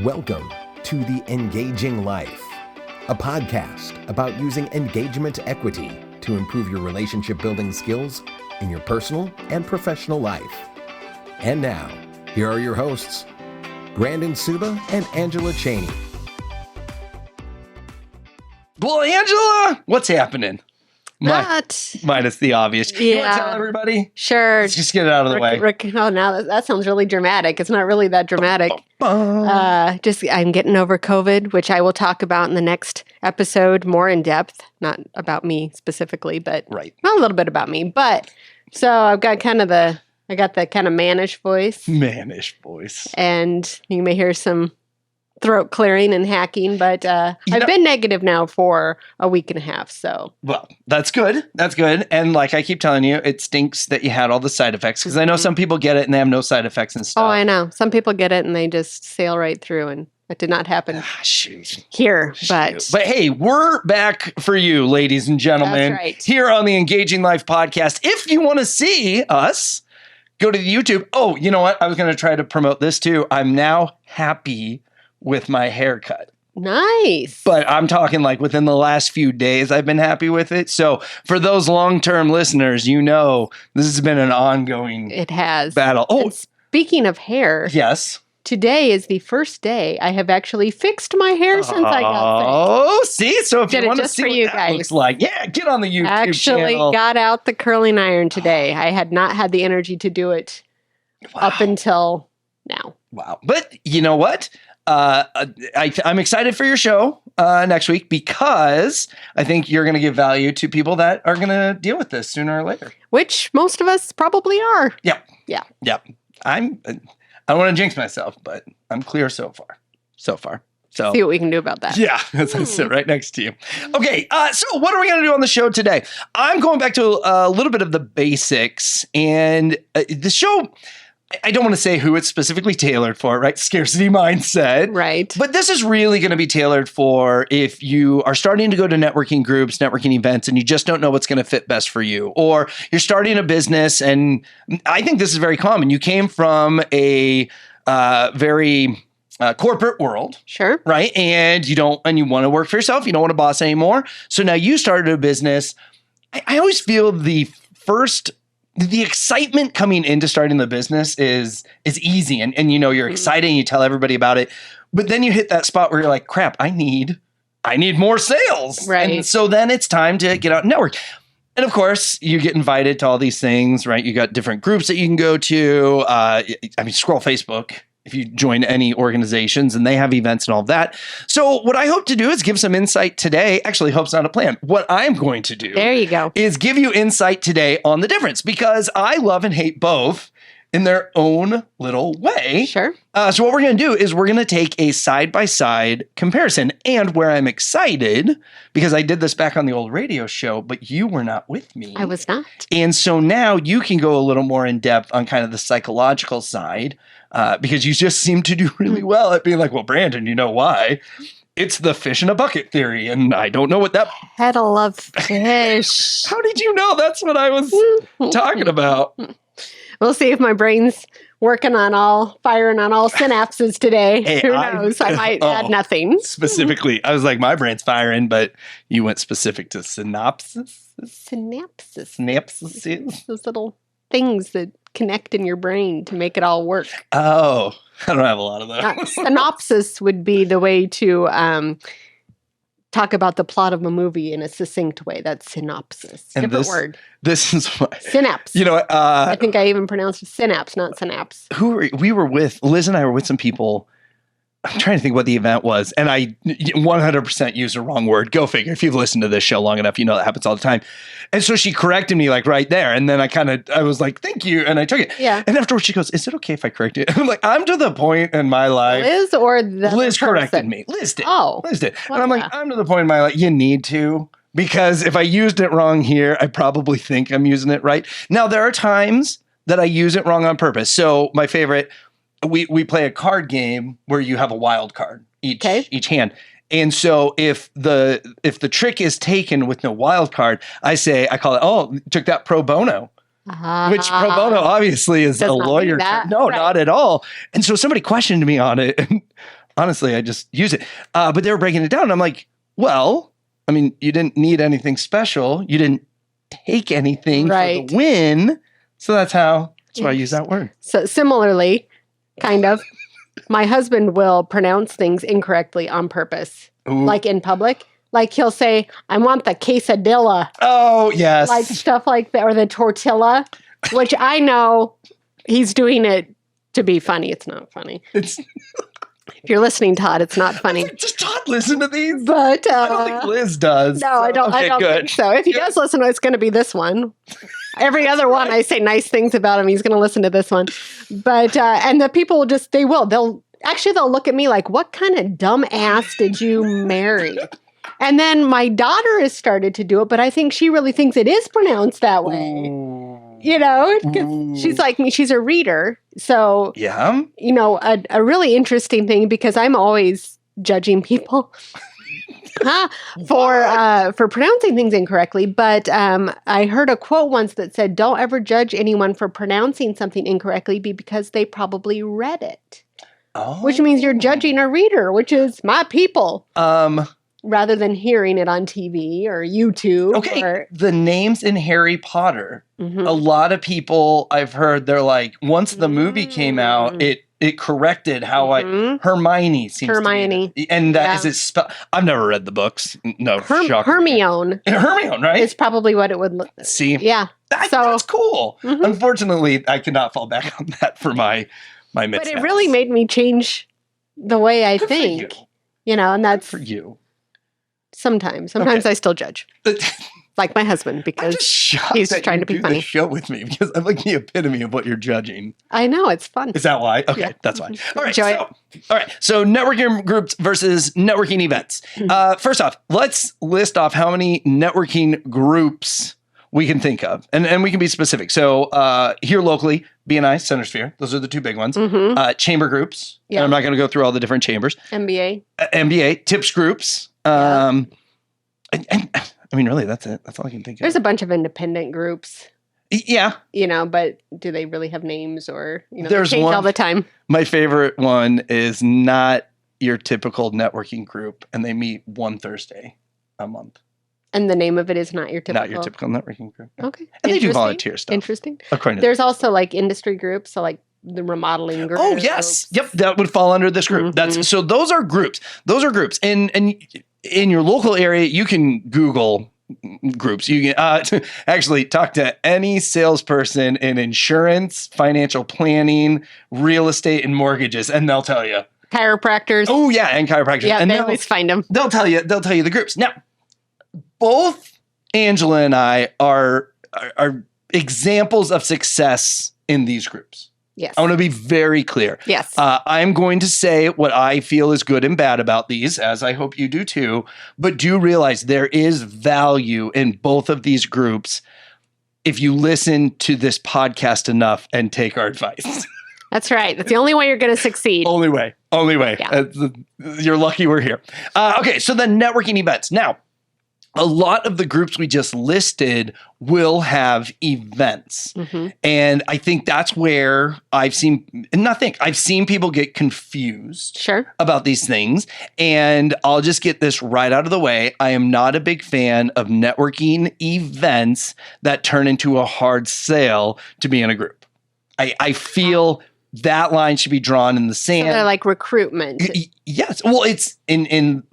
Welcome to The Engaging Life, a podcast about using engagement equity to improve your relationship building skills in your personal and professional life. And now, here are your hosts, Brandon Suba and Angela Cheney. Well, Angela, what's happening? Minus the obvious. Yeah. You want to tell everybody? Sure. Let's just get it out of the way. Oh, now that sounds really dramatic. It's not really that dramatic. I'm getting over COVID, which I will talk about in the next episode more in depth. Not about me specifically, but Right. well, a little bit about me. But so I've got I got the kind of mannish voice, Mannish voice. and you may hear some throat clearing and hacking. But I've been negative now for a week and a half. So Well, that's good. That's good. And like I keep telling you, it stinks that you had all the side effects because I know some people get it and they have no side effects and stuff. oh, I know some people get it and they just sail right through, and that did not happen Ah, shoot. here. But hey, we're back for you, ladies and gentlemen, That's right. here on the Engaging Life podcast. If you want to see us, go to the YouTube. Oh, you know what? I was going to try to promote this too. I'm now happy with my haircut. nice. But I'm talking like within the last few days, I've been happy with it. So for those long-term listeners, you know this has been an ongoing It has. battle. Oh, And speaking of hair, yes. today is the first day I have actually fixed my hair since I got sick. Oh, see? So if Did you it want to just see for what you that guys. looks like, yeah, get on the YouTube Actually channel. got out the curling iron today. I had not had the energy to do it up until now. Wow. But you know what? I'm excited for your show next week because I think you're going to give value to people that are going to deal with this sooner or later. Which most of us probably are. Yep. Yeah. Yep. I don't want to jinx myself, but I'm clear so far. So See what we can do about that. yeah, as I sit right next to you. Okay, so what are we going to do on the show today? I'm going back to a little bit of the basics, and the show, I don't want to say who it's specifically tailored for, right? Scarcity mindset. Right. But this is really going to be tailored for if you are starting to go to networking groups, networking events, and you just don't know what's going to fit best for you. Or you're starting a business, and I think this is very common. You came from a very corporate world, Sure. right? And you want to work for yourself. You don't want a boss anymore. So now you started a business. I always feel the excitement coming into starting the business is easy. And you know, you're excited and you tell everybody about it. But then you hit that spot where you're like, crap, I need more sales. Right. And so then it's time to get out and network. And of course, you get invited to all these things, right? You got different groups that you can go to. Scroll Facebook if you join any organizations, and they have events and all of that. So what I hope to do is give some insight today. Actually, hope's not a plan. What I'm going to do There you go. is give you insight today on the difference, because I love and hate both in their own little way. Sure. So what we're going to do is we're going to take a side-by-side comparison. And where I'm excited, because I did this back on the old radio show, but you were not with me. I was not. And so now you can go a little more in depth on kind of the psychological side, because you just seem to do really well at being like, well, Brandon, you know why? It's the fish in a bucket theory. And I don't know what that... Petal of fish. How did you know that's what I was talking about? We'll see if my brain's firing on all synapses today. Hey, Who knows? I might add nothing. Specifically, I was like, my brain's firing, but you went specific to synopsis? Synapses. Synapses? Those little things that connect in your brain to make it all work. Oh, I don't have a lot of those. Synopsis would be the way to talk about the plot of a movie in a succinct way. That's synopsis. And Different word. This is why. Synapse. You know, I think I even pronounced it synapse, not synapse. we were with, Liz and I were with some people. I'm trying to think what the event was, and I 100% used the wrong word. Go figure. If you've listened to this show long enough, you know that happens all the time. And so she corrected me like right there, and then I was like, "Thank you," and I took it. Yeah. And afterwards, she goes, "Is it okay if I correct it?" I'm like, "I'm to the point in my life." Liz or the Liz corrected person? me. Liz did. Oh. Liz did. Well, and I'm like, yeah. I'm to the point in my life. You need to, because if I used it wrong here, I probably think I'm using it right. Now there are times that I use it wrong on purpose. So my favorite. We play a card game where you have a wild card each hand. And so if the trick is taken with no wild card, I call it, took that pro bono. Which pro bono obviously is Does a not lawyer mean that. term. No, Right. not at all. And so somebody questioned me on it. And honestly, I just use it. But they were breaking it down. And I'm like, well, I mean, you didn't need anything special. You didn't take anything for the win. So that's why I use that word. So similarly, kind of, my husband will pronounce things incorrectly on purpose, like in public. Like he'll say, I want the quesadilla. Oh, yes. Like stuff like that, or the tortilla, which I know he's doing it to be funny. It's not funny. If you're listening, Todd, it's not funny. Does Todd listen to these? But I don't think Liz does. No, I don't. Okay, I don't think so. If he does listen, it's going to be this one. Every other one, I say nice things about him. He's going to listen to this one. But and the people they'll look at me like, what kind of dumb ass did you marry? And then my daughter has started to do it, but I think she really thinks it is pronounced that way. Ooh. You know, 'cause she's like me. She's a reader. So, yeah, you know, a really interesting thing, because I'm always judging people for pronouncing things incorrectly. But I heard a quote once that said, don't ever judge anyone for pronouncing something incorrectly because they probably read it. Oh. Which means you're judging a reader, which is my people. Rather than hearing it on TV or YouTube. Okay, the names in Harry Potter. A lot of people I've heard, they're like, once the movie came out, it corrected how Hermione seems Hermione. to be. And that is it spelled. I've never read the books. No, Hermione. Hermione, right? It's probably what it would look like. See? Yeah. That's cool. Unfortunately, I cannot fall back on that for my mishaps. But it really made me change the way I think. You know, and that's for you. Sometimes I still judge, like my husband, because he's trying to be funny. Show with me because I'm like the epitome of what you're judging. I know, it's fun. Is that why? Okay, yeah. That's why. All right, so networking groups versus networking events. First off, let's list off how many networking groups we can think of, and we can be specific. So here locally, BNI, Center Sphere, those are the two big ones. Chamber groups. Yeah. And I'm not going to go through all the different chambers. MBA, tips groups. And I mean, really, that's it. That's all I can think of. There's a bunch of independent groups. Yeah. You know, but do they really have names, or, you know, there's they change one, all the time? My favorite one is not your typical networking group, and they meet one Thursday a month. And the name of it is not your typical networking group. Okay. And they do volunteer stuff. Interesting. There's also like industry groups, so like the remodeling group. Oh, yes. Yep, that would fall under this group. So those are groups. And in your local area, you can Google groups. You can actually talk to any salesperson in insurance, financial planning, real estate, and mortgages, and they'll tell you. Chiropractors. Oh, yeah, and chiropractors. Yeah, and they always find them. They'll tell you the groups. Now, both Angela and I are examples of success in these groups. Yes. I want to be very clear. Yes. I'm going to say what I feel is good and bad about these, as I hope you do too. But do realize there is value in both of these groups if you listen to this podcast enough and take our advice. That's right. That's the only way you're going to succeed. Only way. Yeah. You're lucky we're here. Okay, so the networking events. Now, a lot of the groups we just listed will have events. And I think that's where I've seen people get confused about these things. And I'll just get this right out of the way. I am not a big fan of networking events that turn into a hard sale to be in a group. I feel that line should be drawn in the sand. So they're like recruitment. Yes. Well, it's in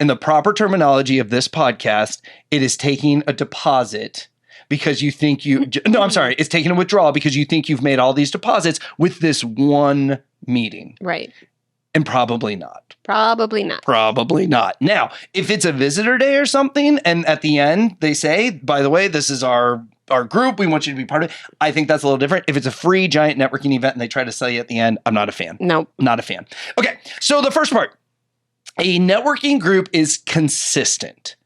the proper terminology of this podcast, it is taking a deposit because you think it's taking a withdrawal because you think you've made all these deposits with this one meeting. Right. And probably not. Probably not. Now, if it's a visitor day or something, and at the end they say, by the way, this is our group, we want you to be part of it. I think that's a little different. If it's a free giant networking event and they try to sell you at the end, I'm not a fan. Nope. Not a fan. Okay. So the first part. A networking group is consistent.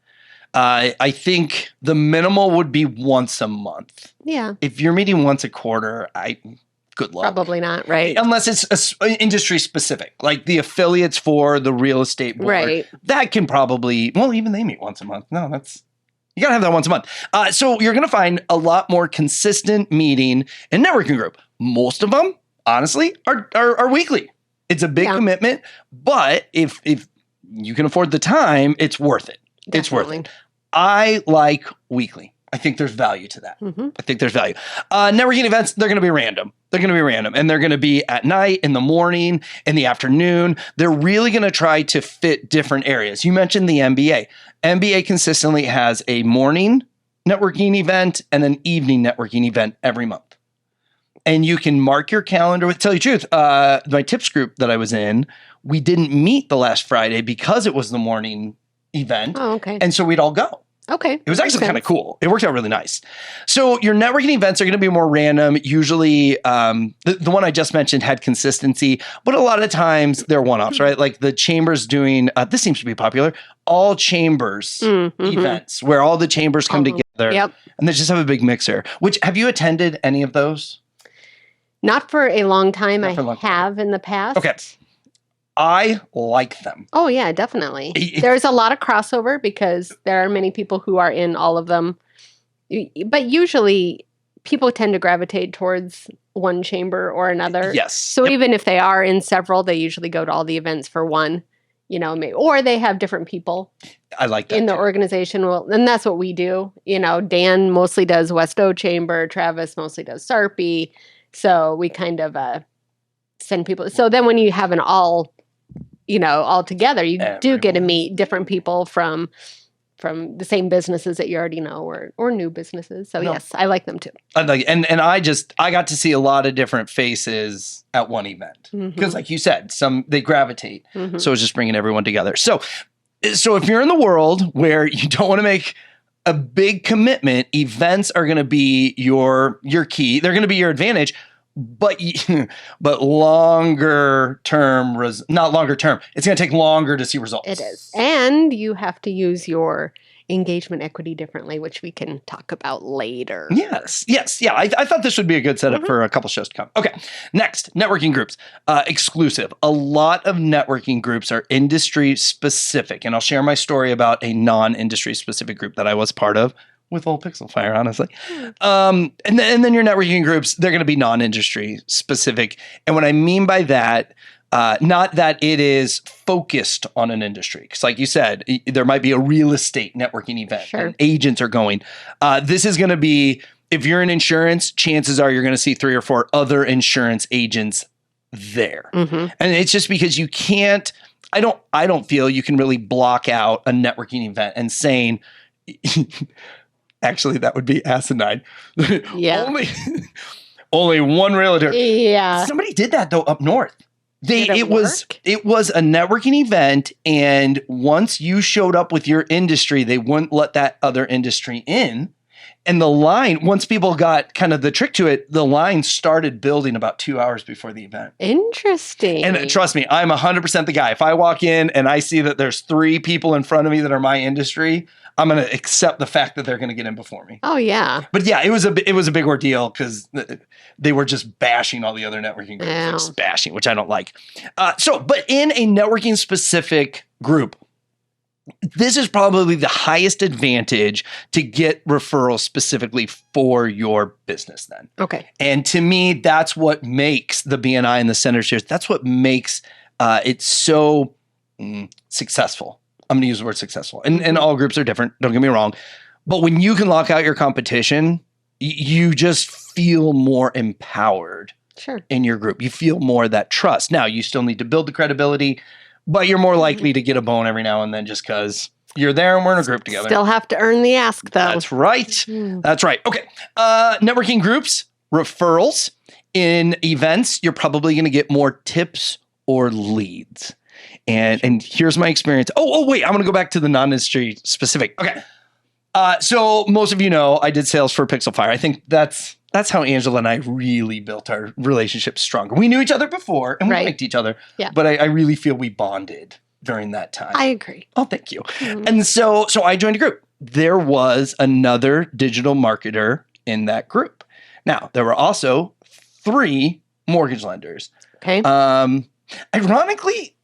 I think the minimal would be once a month. Yeah. If you're meeting once a quarter, good luck. Probably not, right? Unless it's industry specific, like the affiliates for the real estate board. Right. That can probably, even they meet once a month. No, you got to have that once a month. So you're going to find a lot more consistent meeting in networking group. Most of them, honestly, are weekly. It's a big Yeah. commitment, but if you can afford the time, it's worth it. It's worth Definitely. it. I like weekly. I think there's value to that. Mhm. I think there's value. Networking events, they're going to be random. They're going to be random. And they're going to be at night, in the morning, in the afternoon. They're really going to try to fit different areas. You mentioned the MBA. MBA consistently has a morning networking event and an evening networking event every month. And you can mark your calendar. To tell you the truth, my tips group that I was in, we didn't meet the last Friday because it was the morning event. Oh, okay. And so we'd all go. Okay. It was actually kind of cool. It worked out really nice. So your networking events are going to be more random. Usually, the one I just mentioned had consistency, but a lot of times they're one-offs, right? Like the Chambers doing, this seems to be popular, all Chambers events where all the Chambers come together. Yep. And they just have a big mixer. Which, have you attended any of those? Not for a long time. Not for a long time. Have in the past. Okay. I like them. Oh, yeah, definitely. There's a lot of crossover because there are many people who are in all of them. But usually people tend to gravitate towards one chamber or another. Yes. So even if they are in several, they usually go to all the events for one, or they have different people I like that in the too. organization. Well, and that's what we do. Dan mostly does Westo Chamber. Travis mostly does Sarpy. So we kind of send people. So then when you have an all together, you do get to Everyone. meet different people from the same businesses that you already know or new businesses. So No. yes, I like them too. I like, and I got to see a lot of different faces at one event because, like you said, they gravitate. Mhm. So it's just bringing everyone together. So if you're in the world where you don't want to make a big commitment, events are going to be your key. They're going to be your advantage. But longer term, not longer term. It's going to take longer to see results. It is. And you have to use your engagement equity differently, which we can talk about later. Yes. Yeah. I thought this would be a good setup for a couple shows to come. Okay. Next, networking groups. Exclusive. A lot of networking groups are industry specific. And I'll share my story about a non-industry specific group that I was part of with Old Pixel Fire, honestly. And then your networking groups, they're going to be non-industry specific. And what I mean by that, not that it is focused on an industry. Because like you said, there might be a real estate networking event. Sure. And agents are going. This is going to be, if you're in insurance, chances are you're going to see 3 or 4 other insurance agents there. Mhm. And it's just because you can't, I don't feel you can really block out a networking event and saying, actually, that would be asinine. Yeah. Only one realtor. Yeah. Somebody did that though up north. Did it work? It was a networking event, and once you showed up with your industry, they wouldn't let that other industry in. And the line, once people got kind of the trick to it, the line started building about 2 hours before the event. Interesting. And trust me, I'm 100% the guy. If I walk in and I see that there's 3 people in front of me that are my industry, I'm going to accept the fact that they're going to get in before me. Oh, yeah. But yeah, it was a big ordeal because they were just bashing all the other networking groups. Yeah. Just bashing, which I don't like. But in a networking specific group, this is probably the highest advantage to get referrals specifically for your business then. Okay. And to me, that's what makes the BNI and the Center Series, that's what makes it so successful. I'm going to use the word successful. And all groups are different, don't get me wrong. But when you can lock out your competition, you just feel more empowered Sure. in your group. You feel more of that trust. Now, you still need to build the credibility, but you're more likely to get a bone every now and then just because you're there and we're in a group together. Still have to earn the ask, though. That's right. That's right. Okay. Networking groups, referrals. In events, you're probably going to get more tips or leads. And here's my experience. Oh, wait. I'm going to go back to the non-industry specific. Okay. So most of you know I did sales for Pixel Fire. I think that's how Angela and I really built our relationship stronger. We knew each other before and we Right. liked each other. Yeah. But I really feel we bonded during that time. I agree. Oh, thank you. Mhm. And so I joined a group. There was another digital marketer in that group. Now, there were also 3 mortgage lenders. Okay. Ironically,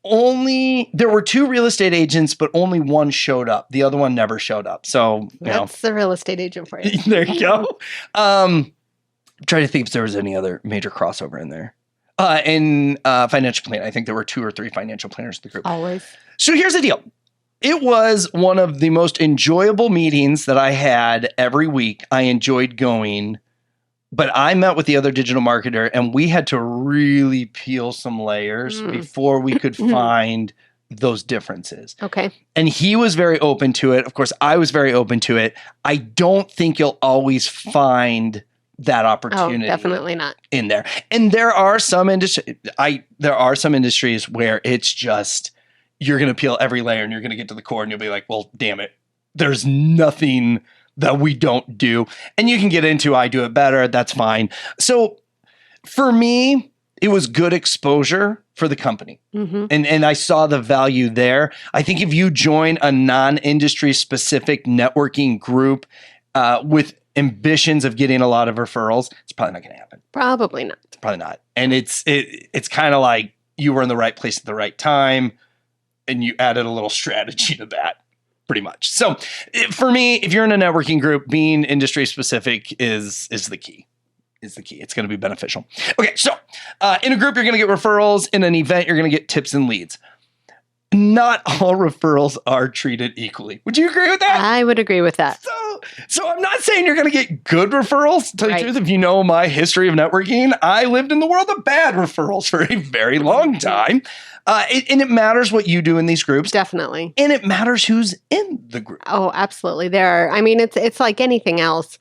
there were 2 real estate agents, but only one showed up. The other one never showed up. So, That's the real estate agent for you. there you go. I'm trying to think if there was any other major crossover in there. In financial planning. I think there were 2 or 3 financial planners in the group. Always. So here's the deal. It was one of the most enjoyable meetings that I had every week. I enjoyed going, but I met with the other digital marketer and we had to really peel some layers before we could find those differences. Okay. And he was very open to it. Of course, I was very open to it. I don't think you'll always find that opportunity. Oh, definitely not. In there. And there are some industries where it's just you're going to peel every layer and you're going to get to the core and you'll be like, well, damn it. There's nothing that we don't do. And you can get into I do it better. That's fine. So for me, it was good exposure for the company. Mm-hmm. And I saw the value there. I think if you join a non-industry specific networking group with ambitions of getting a lot of referrals, it's probably not going to happen. Probably not. Probably not. And it's kind of like you were in the right place at the right time and you added a little strategy to that. Pretty much. So for me, if you're in a networking group, being industry specific is the key. It's going to be beneficial. Okay, so in a group, you're going to get referrals. In an event, you're going to get tips and leads. Not all referrals are treated equally. Would you agree with that? I would agree with that. So I'm not saying you're going to get good referrals. To tell you the truth, if you know my history of networking, I lived in the world of bad referrals for a very long time. And it matters what you do in these groups. Definitely. And it matters who's in the group. Oh, absolutely. It's like anything else.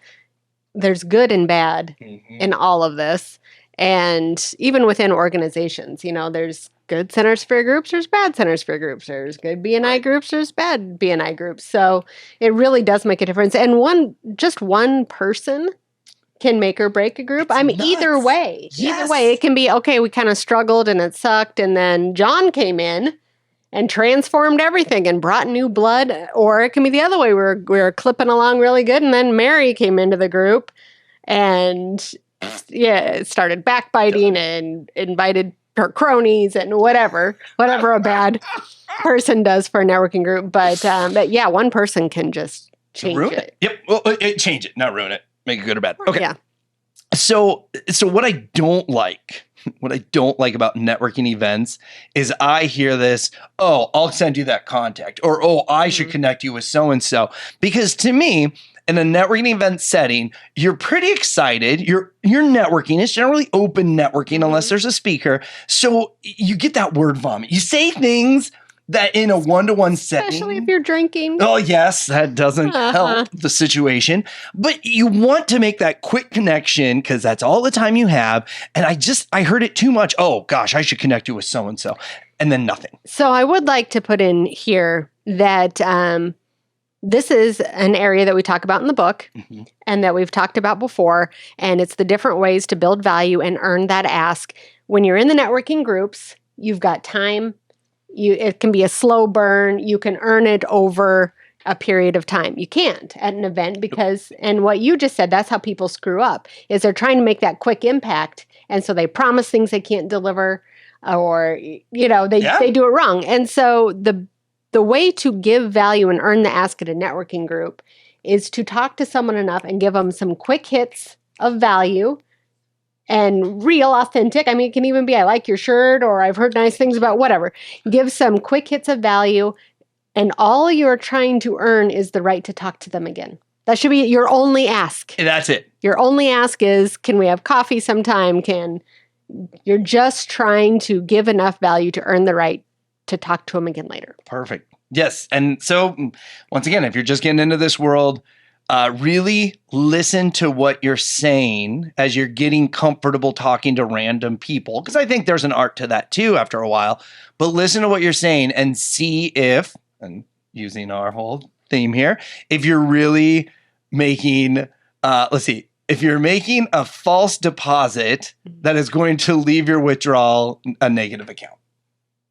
There's good and bad in all of this. And even within organizations, there's good Center Sphere groups, there's bad Center Sphere groups, there's good BNI groups, there's bad BNI groups. So it really does make a difference. And one person can make or break a group. Either way. Yes. Either way, it can be, okay, we kind of struggled and it sucked. And then John came in and transformed everything and brought new blood. Or it can be the other way. We were clipping along really good. And then Mary came into the group and started backbiting and invited her cronies and whatever a bad person does for a networking group. But yeah, one person can just change it. Yep. Well, change it, not ruin it. Make it good or bad. Okay. Yeah. So what I don't like about networking events is I hear this, oh, I'll send you that contact, or, oh, I should connect you with so-and-so. Because to me, in a networking event setting, you're pretty excited. You're networking. It's generally open networking unless there's a speaker. So you get that word vomit. You say things that in a one-to-one setting. Especially if you're drinking. Oh, yes, that doesn't help the situation. But you want to make that quick connection because that's all the time you have. And I heard it too much. Oh, gosh, I should connect you with so-and-so. And then nothing. So I would like to put in here that this is an area that we talk about in the book and that we've talked about before. And it's the different ways to build value and earn that ask. When you're in the networking groups, you've got time. It can be a slow burn. You can earn it over a period of time. You can't at an event because, and what you just said, that's how people screw up, is they're trying to make that quick impact. And so they promise things they can't deliver or, they do it wrong. And so the way to give value and earn the ask at a networking group is to talk to someone enough and give them some quick hits of value and real authentic. It can even be, I like your shirt, or I've heard nice things about whatever. Give some quick hits of value, and all you're trying to earn is the right to talk to them again. That should be your only ask. That's it. Your only ask is, can we have coffee sometime? You're just trying to give enough value to earn the right to talk to them again later. Perfect. Yes. And so once again, if you're just getting into this world, really listen to what you're saying as you're getting comfortable talking to random people. Because I think there's an art to that too after a while. But listen to what you're saying and see if, and using our whole theme here, if you're really making, if you're making a false deposit that is going to leave your withdrawal a negative account.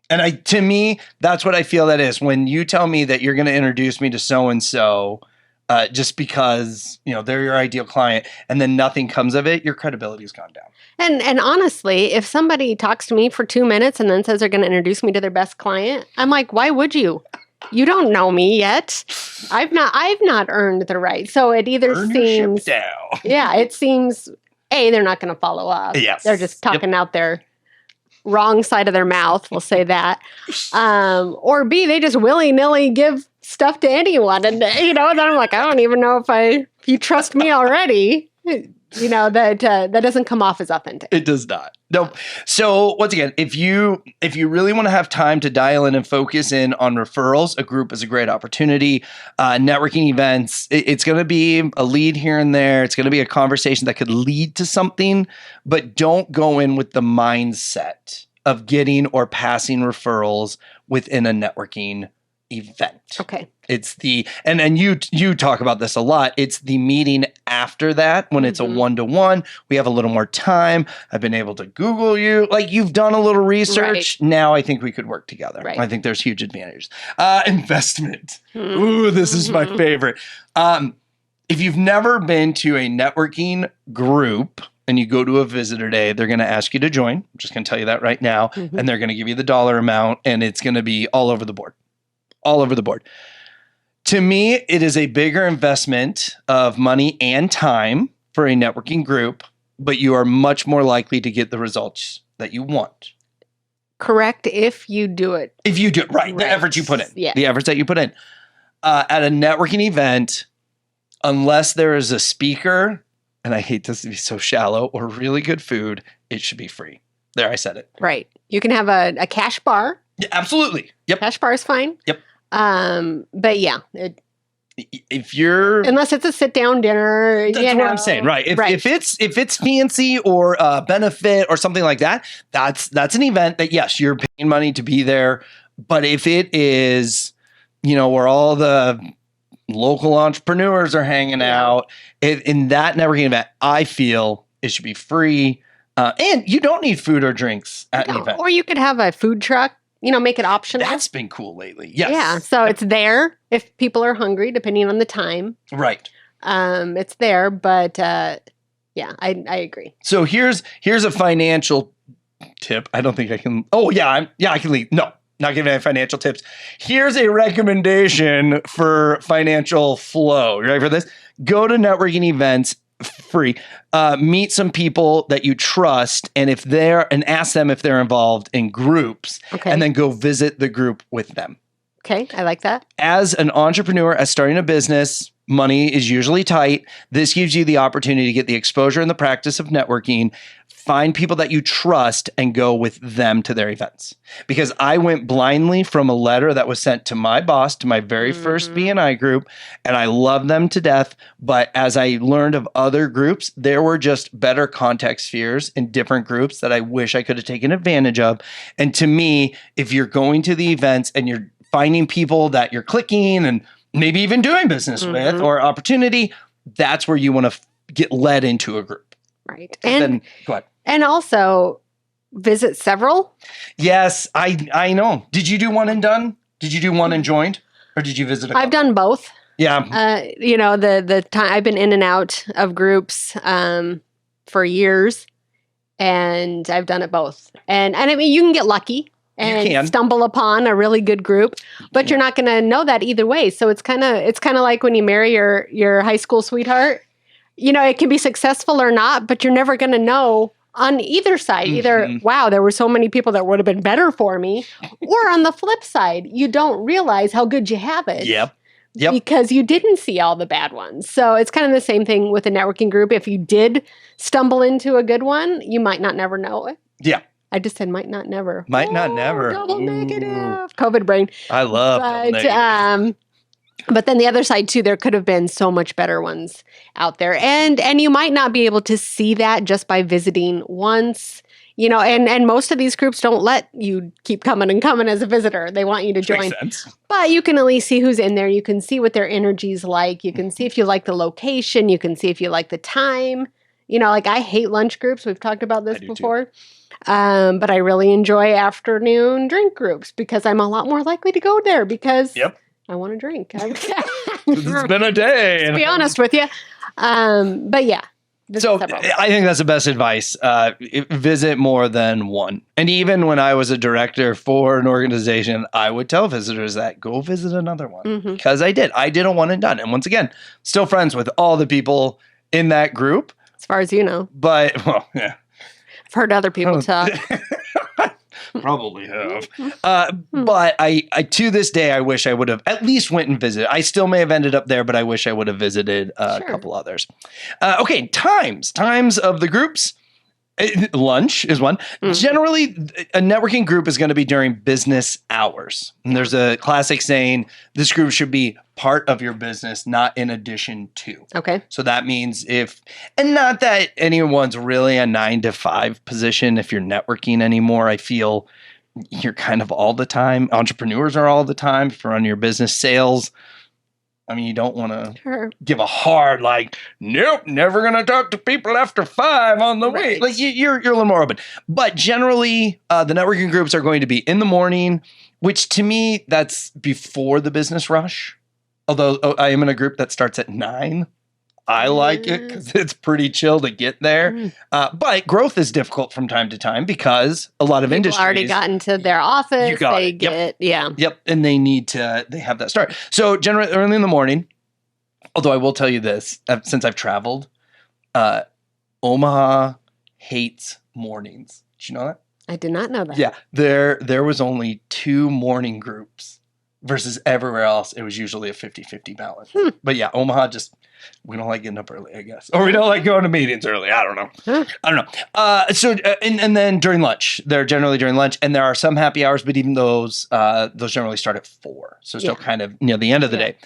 And to me, that's what I feel that is. When you tell me that you're going to introduce me to so-and-so, just because, they're your ideal client and then nothing comes of it, your credibility has gone down. And honestly, if somebody talks to me for 2 minutes and then says they're going to introduce me to their best client, I'm like, why would you? You don't know me yet. I've not earned the right. So it either seems down. Yeah, it seems they're not going to follow up. Yes. They're just talking out their wrong side of their mouth. We'll say that. Or B, they just willy-nilly give stuff to anyone. And, then I'm like, I don't even know if you trust me already. That doesn't come off as authentic. It does not. No. So once again, if you really want to have time to dial in and focus in on referrals, a group is a great opportunity. Networking events, it's going to be a lead here and there. It's going to be a conversation that could lead to something, but don't go in with the mindset of getting or passing referrals within a networking event. Okay. It's and you talk about this a lot. It's the meeting after that when it's a one-to-one. We have a little more time. I've been able to Google you. Like, you've done a little research. Right. Now I think we could work together. Right. I think there's huge advantages. Investment. Ooh, this is my favorite. If you've never been to a networking group and you go to a visitor day, they're going to ask you to join. I'm just going to tell you that right now. And they're going to give you the dollar amount, and it's going to be all over the board. All over the board. To me, it is a bigger investment of money and time for a networking group, but you are much more likely to get the results that you want. Correct, if you do it. If you do it right, the efforts you put in. Yeah. The efforts that you put in. At a networking event, unless there is a speaker, and I hate this to be so shallow, or really good food, it should be free. There, I said it. Right. You can have a cash bar. Yeah, absolutely. Yep. Cash bar is fine. Yep. But yeah, if you're unless it's a sit down dinner, that's what I'm saying, right? If it's fancy or a benefit or something like that, that's an event that, yes, you're paying money to be there. But if it is, where all the local entrepreneurs are hanging out, in that networking event, I feel it should be free. And you don't need food or drinks at an event. Or you could have a food truck. Make it optional. That's been cool lately. Yes. Yeah. So it's there if people are hungry, depending on the time. Right. It's there, but I agree. So here's a financial tip. I don't think I can. Oh yeah, I can leave. No, not giving any financial tips. Here's a recommendation for financial flow. You ready for this? Go to networking events. Free. Meet some people that you trust, and ask them if they're involved in groups, and then go visit the group with them. Okay, I like that. As an entrepreneur, as starting a business, money is usually tight. This gives you the opportunity to get the exposure and the practice of networking. Find people that you trust and go with them to their events. Because I went blindly from a letter that was sent to my boss, to my very first BNI group, and I love them to death. But as I learned of other groups, there were just better contact spheres in different groups that I wish I could have taken advantage of. And to me, if you're going to the events and you're finding people that you're clicking and maybe even doing business with or opportunity, that's where you want to get led into a group. Right. Then, go ahead. And also visit several. Yes, I know. Did you do one and done? Did you do one and joined? Or did you visit a couple? I've done both. Yeah. The time I've been in and out of groups for years, and I've done it both. And I mean, you can get lucky and stumble upon a really good group, but you're not going to know that either way. So it's kind of like when you marry your high school sweetheart. It can be successful or not, but you're never going to know on either side. Either, wow, there were so many people that would have been better for me, or on the flip side, you don't realize how good you have it. Yep. Because you didn't see all the bad ones. So it's kind of the same thing with a networking group. If you did stumble into a good one, you might not never know it. Yeah. I just said might not never. Might not never. Double negative. COVID brain. I love double negative. But then the other side too, there could have been so much better ones out there. And you might not be able to see that just by visiting once, and most of these groups don't let you keep coming and coming as a visitor. They want you to join. Makes sense. But you can at least see who's in there. You can see what their energy's like. You can see if you like the location. You can see if you like the time. Like I hate lunch groups. We've talked about this before. But I really enjoy afternoon drink groups because I'm a lot more likely to go there because I want to drink. It's been a day. To be honest with you. But yeah. So I think that's the best advice. Visit more than one. And even when I was a director for an organization, I would tell visitors that go visit another one because I did a one and done. And once again, still friends with all the people in that group. As far as you know. But, well, yeah. I've heard other people talk. Probably have. But I to this day, I wish I would have at least went and visited. I still may have ended up there, but I wish I would have visited a couple others. Okay, times of the groups. Lunch is one. Generally, a networking group is going to be during business hours. And there's a classic saying, this group should be part of your business, not in addition to. Okay. So that means and not that anyone's really a 9 to 5 position if you're networking anymore. I feel you're kind of all the time. Entrepreneurs are all the time. If you're on your business sales, I mean, you don't want to give a hard, nope, never going to talk to people after 5 on the way. Like you're a little more open. But generally, the networking groups are going to be in the morning, which to me, that's before the business rush. Although I am in a group that starts at 9. I like it because it's pretty chill to get there. But growth is difficult from time to time because a lot of industries already gotten to their office. You got it. Yep. And they have that start. So generally early in the morning, although I will tell you this, since I've traveled, Omaha hates mornings. Did you know that? I did not know that. Yeah. There was only 2 morning groups versus everywhere else. It was usually a 50-50 balance. But yeah, Omaha we don't like getting up early, I guess. Or we don't like going to meetings early. I don't know. So then during lunch, they're generally during lunch, and there are some happy hours, but even those generally start at 4. So still kind of near the end of the day.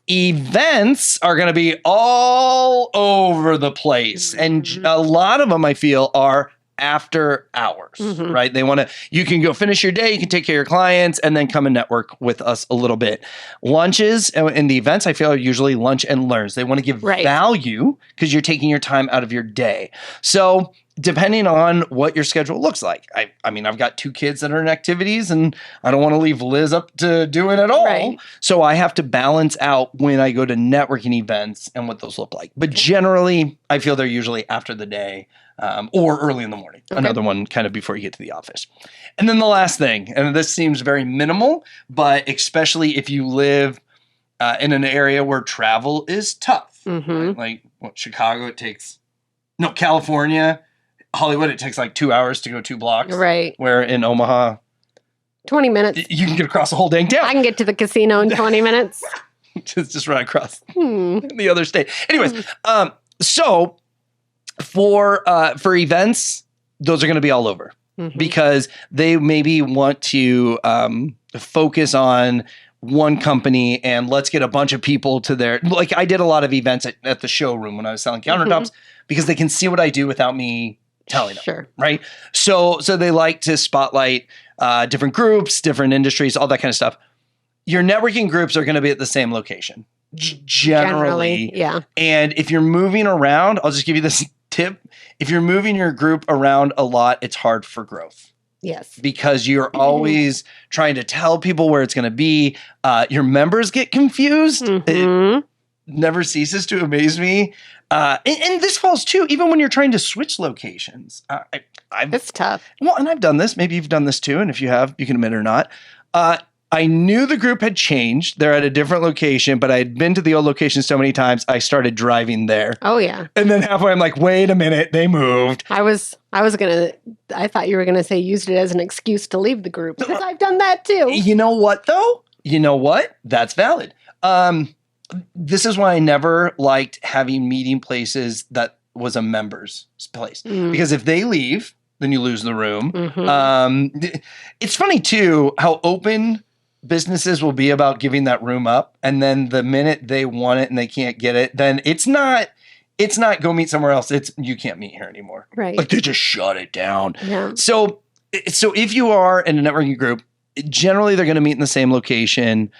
Events are going to be all over the place. And a lot of them, I feel, are after hours, right? You can go finish your day, you can take care of your clients, and then come and network with us a little bit. Lunches and the events, I feel, are usually lunch and learns. They want to give value because you're taking your time out of your day. So depending on what your schedule looks like, I mean, I've got 2 kids that are in activities and I don't want to leave Liz up to do it at all. Right. So I have to balance out when I go to networking events and what those look like. But generally, I feel they're usually after the day. Or early in the morning. Okay. Another one kind of before you get to the office. And then the last thing, and this seems very minimal, but especially if you live in an area where travel is tough. Right? Like Chicago, California, Hollywood, it takes 2 hours to go 2 blocks. Right. Where in Omaha, 20 minutes. You can get across the whole dang town. I can get to the casino in 20 minutes. just right across the other state. Anyways, so for events, those are going to be all over because they maybe want to focus on one company and let's get a bunch of people to their, like I did a lot of events at the showroom when I was selling countertops because they can see what I do without me telling them. Right. So they like to spotlight different groups, different industries, all that kind of stuff. Your networking groups are going to be at the same location. Generally. Yeah. And if you're moving around, I'll just give you this tip. If you're moving your group around a lot, it's hard for growth. Yes. Because you're always trying to tell people where it's going to be. Your members get confused. It never ceases to amaze me. And this falls too, even when you're trying to switch locations. It's tough. Well, and I've done this. Maybe you've done this too. And if you have, you can admit it or not. I knew the group had changed. They're at a different location, but I had been to the old location so many times, I started driving there. Oh, yeah. And then halfway, I'm like, wait a minute, they moved. I thought you were going to say used it as an excuse to leave the group because I've done that too. You know what, though? You know what? That's valid. This is why I never liked having meeting places that was a member's place. Because if they leave, then you lose the room. It's funny, too, how open businesses will be about giving that room up, and then the minute they want it and they can't get it, then it's not go meet somewhere else. It's you can't meet here anymore. Right. Like they just shut it down. Yeah. So if you are in a networking group, generally they're going to meet in the same location.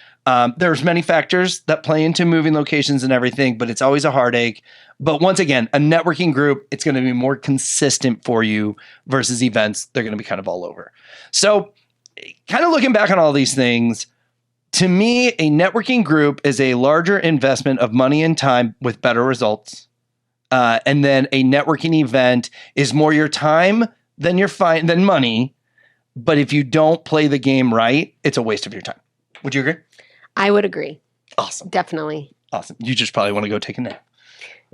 There's many factors that play into moving locations and everything, but it's always a heartache. But once again, a networking group, it's going to be more consistent for you versus events. They're going to be kind of all over. So kind of looking back on all these things, to me, a networking group is a larger investment of money and time with better results. And then a networking event is more your time than than money. But if you don't play the game right, it's a waste of your time. Would you agree? I would agree. Awesome. Definitely. Awesome. You just probably want to go take a nap.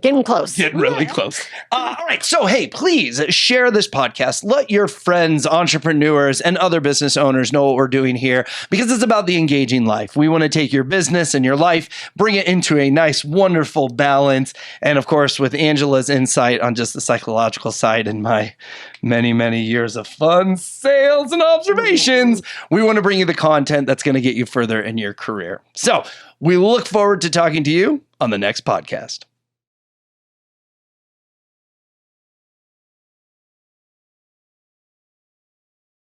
Getting close. Getting really close. All right. So, hey, please share this podcast. Let your friends, entrepreneurs, and other business owners know what we're doing here because it's about the engaging life. We want to take your business and your life, bring it into a nice, wonderful balance. And of course, with Angela's insight on just the psychological side and my many, many years of fun sales and observations, we want to bring you the content that's going to get you further in your career. So we look forward to talking to you on the next podcast.